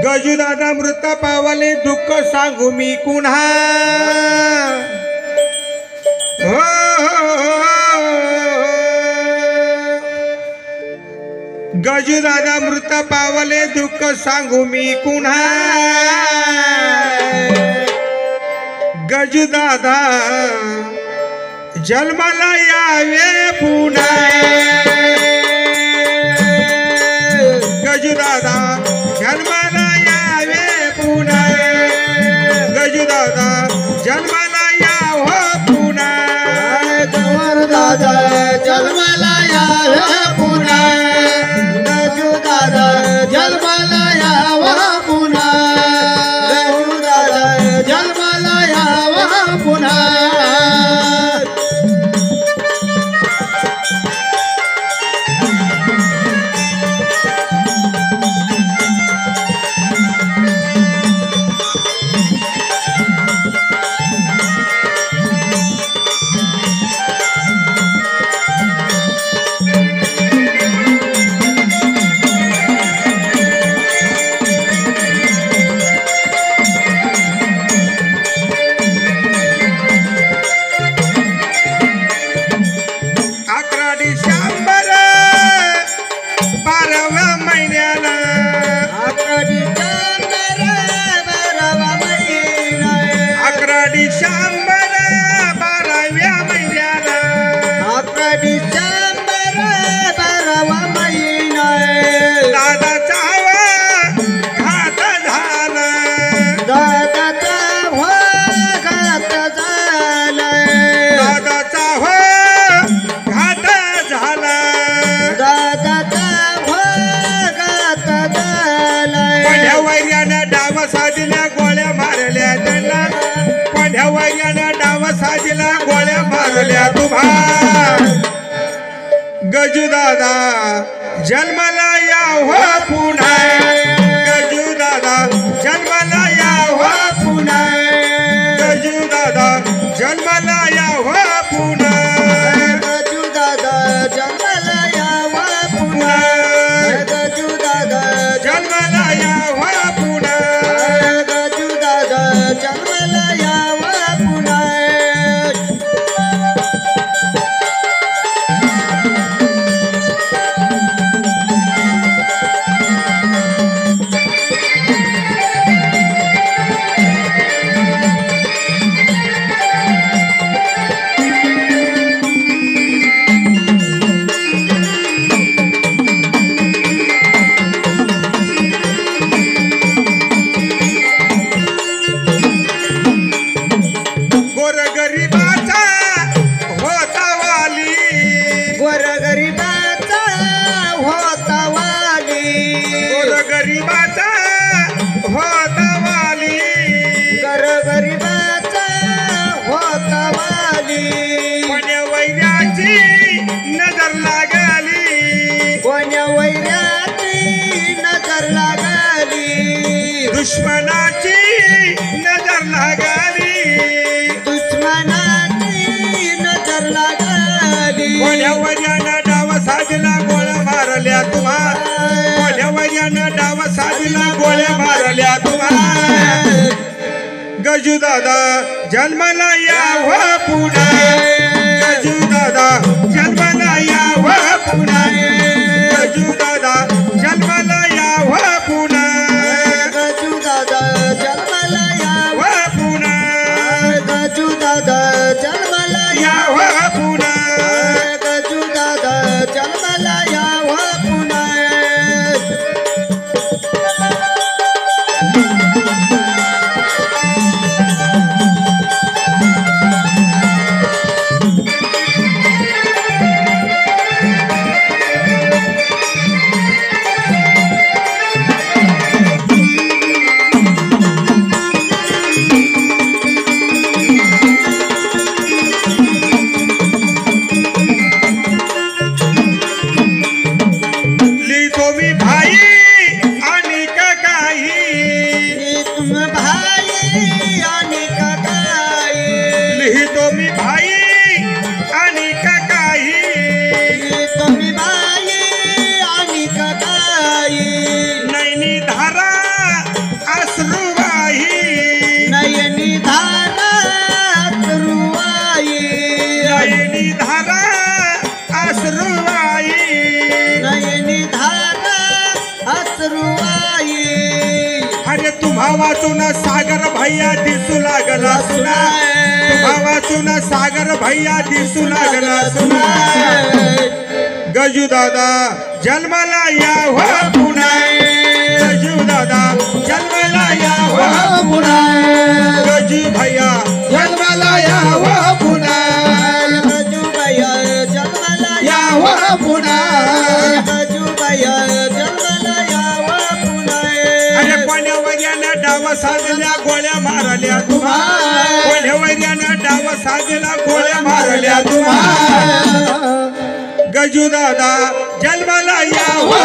गजू दादा मृत पावले दुःख सांगू मी कुन्हा हो गजू दादा मृत पावले दुःख सांगू मी कुन्हा गजू दादा जन्माला यावे पुन्हा गजू दादा जन्माला यावे पुन्हा गजू दादा जन्माला यावं पुन्हा गजू दादा जन्माला यावे पुन्हा गजू दादा जन्माला यावं पुन्हा गजू दादा जन्माला यावं पुन्हा गोळ्या मारल्या तुम्हा गजू दादा जन्माला यावं पुन्हा गजू दादा जन्माला यावं पुन्हा गजू दादा जन्माला यावं पुन्हा गजू दादा जन्माला यावं पुन्हा गजू दादा जन्माला यावं पुन्हा गजू दादा जन्माला यावं पुन्हा नजर लागली कोण्या वैराची नजर लागली दुश्मनाची नजर लागली दुश्मनाची नजर लागली कोण्या वैर्यानं डाव साजला गोळ्या मारल्या तुम्हा कोण्या वैर्यानं डाव साजला गोळ्या मारल्या तुम्हा गजू दादा जन्माला यावं पुन्हा गजू दादा जन्माला यावं पुन्हा गजू दादा जन्माला यावं पुन्हा गजू दादा जन्माला यावं पुन्हा गजू दादा जन्माला यावं पुन्हा गजू दादा जन्माला यावं पुन्हा भावातून सागर भैया दिसू लागला सुना भावातून सागर भैया दिसू लागला सुना गजू दादा जन्माला या हो पुन्हा गजू दादा जन्माला या हो पुन्हा गजू भैया जन्माला या हो पुन्हा गजू भैया जन्माला या हो पुन्हा गजू भैया जन्माला यावं पुन्हा अरे कोण्यावऱ्यानं डाव साजल्या गोळ्या मारल्या तुम्हा कोण्यावऱ्यानं डाव साजला गोळ्या मारल्या तुम्हा गजू दादा जन्माला या हो